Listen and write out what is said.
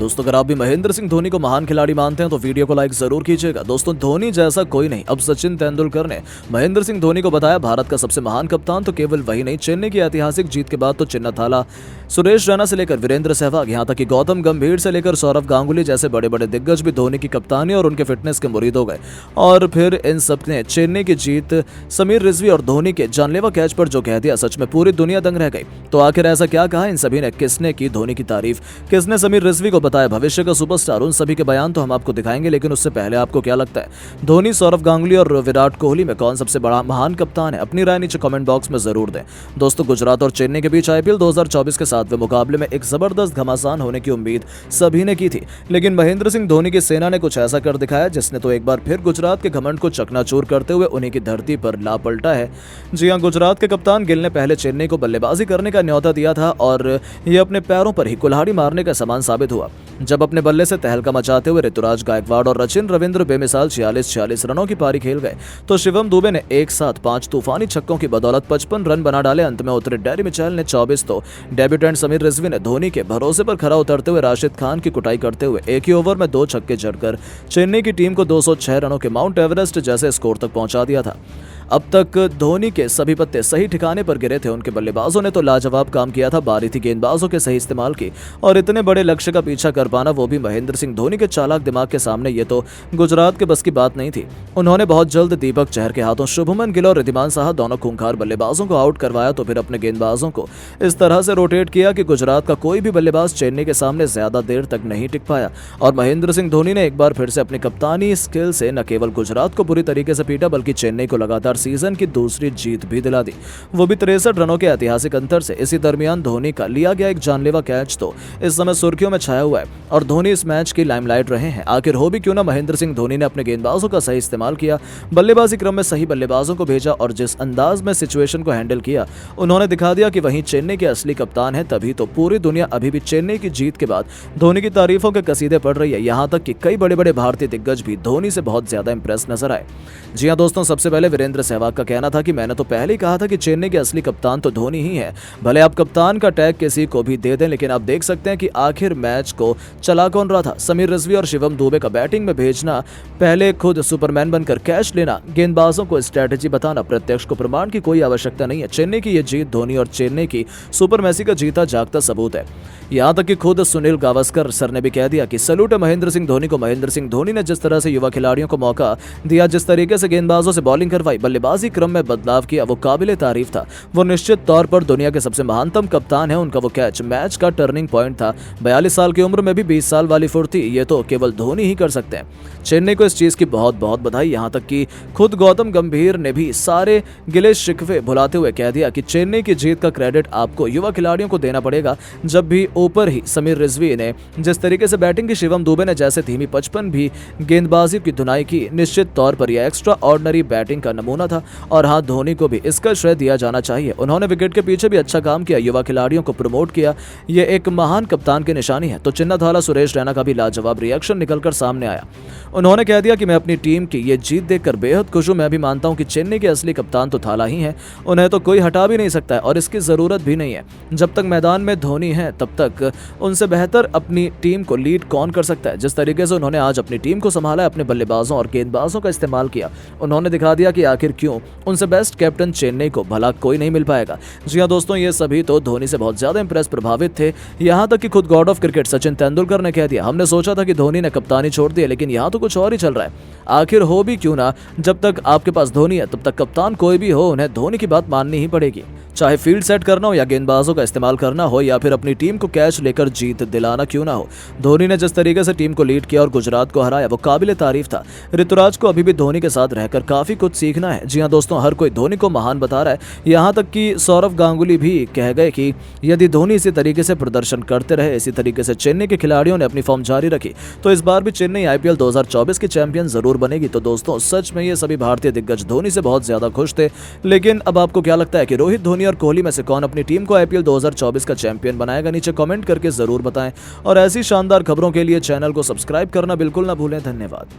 दोस्तों अगर आप भी महेंद्र सिंह धोनी को महान खिलाड़ी मानते हैं तो वीडियो को लाइक जरूर कीजिएगा। दोस्तों धोनी जैसा कोई नहीं। अब सचिन तेंदुलकर ने महेंद्र सिंह धोनी को बताया भारत का सबसे महान कप्तान। तो केवल वही नहीं, चेन्नई की ऐतिहासिक जीत के बाद तो चिन्नथाला, सुरेश रैना से लेकर वीरेंद्र सहवाग, यहाँ तक कि गौतम गंभीर से लेकर सौरव गांगुली जैसे बड़े बड़े दिग्गज भी धोनी की कप्तानी और उनके फिटनेस के मुरीद हो गए। और फिर इन सब ने चेन्नई की जीत, समीर रिजवी और धोनी के जानलेवा कैच पर जो कह दिया, सच में पूरी दुनिया दंग रह गई। तो आखिर ऐसा क्या कहा इन सभी ने? किसने की धोनी की तारीफ, किसने समीर रिजवी को बताया भविष्य का सुपरस्टार? उन सभी के बयान तो हम आपको दिखाएंगे, लेकिन उससे पहले आपको क्या लगता है, धोनी, सौरव गांगुली और विराट कोहली में कौन सबसे बड़ा महान कप्तान है? अपनी राय नीचे कमेंट बॉक्स में जरूर दें। दोस्तों गुजरात और चेन्नई के बीच आईपीएल 2024 के 7वें मुकाबले में एक जबरदस्त घमासान होने की उम्मीद सभी ने की थी, लेकिन महेंद्र सिंह धोनी की सेना ने कुछ ऐसा कर दिखाया जिसने तो एक बार फिर गुजरात के घमंड को चकनाचूर करते हुए उन्हीं की धरती पर ला पलटा है। जी हां, गुजरात के कप्तान गिल ने पहले चेन्नई को बल्लेबाजी करने का न्योता दिया था और ये अपने पैरों पर ही कुल्हाड़ी मारने का समान साबित हुआ, जब अपने बल्ले से तहलका मचाते हुए ऋतुराज गायकवाड़ और रचिन रविंद्र बेमिसाल 46 रनों की पारी खेल गए, तो शिवम दुबे ने एक साथ 5 तूफानी छक्कों की बदौलत 55 रन बना डाले। अंत में उतरे डेरी मिचेल ने 24, तो डेब्यूटेंट समीर रिजवी ने धोनी के भरोसे पर खरा उतरते हुए राशिद खान की कुटाई करते हुए एक ही ओवर में 2 छक्के जड़कर चेन्नई की टीम को 206 रनों के माउंट एवरेस्ट जैसे स्कोर तक पहुंचा दिया था। अब तक धोनी के सभी पत्ते सही ठिकाने पर गिरे थे। उनके बल्लेबाजों ने तो लाजवाब काम किया था, बारी थी गेंदबाजों के सही इस्तेमाल की, और इतने बड़े लक्ष्य का पीछा कर पाना, वो भी महेंद्र सिंह धोनी के चालाक दिमाग के सामने, ये तो गुजरात के बस की बात नहीं थी। उन्होंने बहुत जल्द दीपक चहर के हाथों शुभमन गिल और रिद्धिमान साहा दोनों खूंखार बल्लेबाजों को आउट करवाया, तो फिर अपने गेंदबाजों को इस तरह से रोटेट किया कि गुजरात का कोई भी बल्लेबाज चेन्नई के सामने ज्यादा देर तक नहीं टिक पाया। और महेंद्र सिंह धोनी ने एक बार फिर से अपनी कप्तानी स्किल से न केवल गुजरात को बुरी तरीके से पीटा, बल्कि चेन्नई को लगातार सीजन की दूसरी जीत भी दिला दी, वो भी 63 रनों के ऐतिहासिक अंतर से। इसी दरमियान धोनी का लिया गया एक जानलेवा कैच तो इस समय सुर्खियों में छाया हुआ है और धोनी इस मैच की लाइमलाइट रहे हैं। आखिर हो भी क्यों ना, महेंद्र सिंह धोनी ने अपने गेंदबाजों का सही इस्तेमाल किया, बल्लेबाजी क्रम में सही बल्लेबाजों को भेजा और जिस अंदाज में सिचुएशन को हैंडल किया, उन्होंने दिखा दिया कि वहीं चेन्नई के असली कप्तान है। तभी तो पूरी दुनिया अभी भी चेन्नई की जीत के बाद धोनी की तारीफों के कसीदे पढ़ रही है। यहां तक कि कई बड़े बड़े भारतीय दिग्गज भी धोनी से बहुत ज्यादा इंप्रेस नजर आए। जी हां दोस्तों, सबसे पहले वीरेंद्र सहवाग का कहना था कि मैंने तो पहले ही कहा था कि चेन्नई के असली कप्तान तो धोनी ही है, भले आप कप्तान का टैग किसी को भी दे दें, लेकिन आप देख सकते हैं कि आखिर मैच को चला कौन रहा था। समीर रिजवी और शिवम दुबे का बैटिंग में भेजना, पहले खुद सुपरमैन बनकर कैच लेना, गेंदबाजों को स्ट्रेटजी बताना, प्रत्यक्ष को प्रमाण की कोई आवश्यकता नहीं है। चेन्नई की यह जीत धोनी और चेन्नई की सुपर मैसी का जीता जागता सबूत है। यहां तक कि खुद सुनील गावस्कर सर ने भी कह दिया कि सलूट है महेंद्र सिंह धोनी को। महेंद्र सिंह धोनी ने जिस तरह से युवा खिलाड़ियों को मौका दिया, जिस तरीके से गेंदबाजों से बॉलिंग करवाई, बल्लेबाजी क्रम में बदलाव किया, वो काबिले तारीफ था। वो निश्चित तौर पर दुनिया के सबसे महानतम कप्तान है। उनका वो कैच मैच का टर्निंग पॉइंट था। 42 साल की उम्र में भी 20 साल वाली फुर्ती, ये तो केवल धोनी ही कर सकते हैं। चेन्नई को इस चीज की बहुत बहुत बधाई। यहां तक कि खुद गौतम गंभीर ने भी सारे गिले शिकवे भुलाते हुए कह दिया कि चेन्नई की जीत का क्रेडिट आपको युवा खिलाड़ियों को देना पड़ेगा। जब भी ऊपर ही समीर रिजवी ने जिस तरीके से बैटिंग की, शिवम दुबे ने जैसे धीमी 55 भी गेंदबाजी की धुनाई की, निश्चित तौर पर यह एक्स्ट्रा ऑर्डिनरी बैटिंग का नमूना था। और हाँ, धोनी को भी इसका श्रेय दिया जाना चाहिए। उन्होंने विकेट के पीछे भी अच्छा काम किया, युवा खिलाड़ियों को प्रमोट किया, ये एक महान कप्तान की निशानी है। तो चिन्नथाला सुरेश रैना का भी लाजवाब रिएक्शन निकलकर सामने आया। उन्होंने कह दिया कि मैं अपनी टीम की ये जीत देखकर बेहद खुश हूं। मैं भी मानता हूं कि चेन्नई के असली कप्तान तो थाला ही है, उन्हें तो कोई हटा भी नहीं सकता है और इसकी जरूरत भी नहीं है। जब तक मैदान में धोनी है तब तक उनसे बेहतर अपनी टीम को लीड कौन कर सकता है। जिस तरीके से उन्होंने आज अपनी टीम को संभाला, अपने बल्लेबाजों और गेंदबाजों का इस्तेमाल किया, उन्होंने दिखा दिया कि आखिर क्यों उनसे बेस्ट कैप्टन चेन्नई को भला कोई नहीं मिल पाएगा। जी हां दोस्तों, ये सभी तो धोनी से बहुत ज्यादा इंप्रेस प्रभावित थे। यहां तक कि खुद God of cricket Sachin Tendulkar ने कह दिया, हमने सोचा था कि धोनी ने कप्तानी छोड़ दी, लेकिन यहां तो कुछ और ही चल रहा है। आखिर हो भी क्यों ना, जब तक आपके पास धोनी है तब तक कप्तान कोई भी हो, उन्हें धोनी की बात माननी ही पड़ेगी। चाहे फील्ड सेट करना हो या गेंदबाजों का इस्तेमाल करना हो या फिर अपनी टीम को कैच लेकर जीत दिलाना क्यों ना हो, धोनी ने जिस तरीके से टीम को लीड किया और गुजरात को हराया, वो काबिले तारीफ था। ऋतुराज को अभी भी धोनी के साथ रहकर काफी कुछ सीखना है। जी हां दोस्तों, हर कोई धोनी को महान बता रहा है। यहां तक कि सौरव गांगुली भी कह गए कि यदि धोनी इसी तरीके से प्रदर्शन करते रहे, इसी तरीके से चेन्नई के खिलाड़ियों ने अपनी फॉर्म जारी रखी, तो इस बार भी चेन्नई आईपीएल 2024 की चैंपियन जरूर बनेगी। तो दोस्तों सच में ये सभी भारतीय दिग्गज धोनी से बहुत ज्यादा खुश थे। लेकिन अब आपको क्या लगता है कि रोहित, धोनी और कोहली में से कौन अपनी टीम को आईपीएल 2024 का चैंपियन बनाएगा? नीचे कमेंट करके जरूर बताएं और ऐसी शानदार खबरों के लिए चैनल को सब्सक्राइब करना बिल्कुल ना भूलें। धन्यवाद।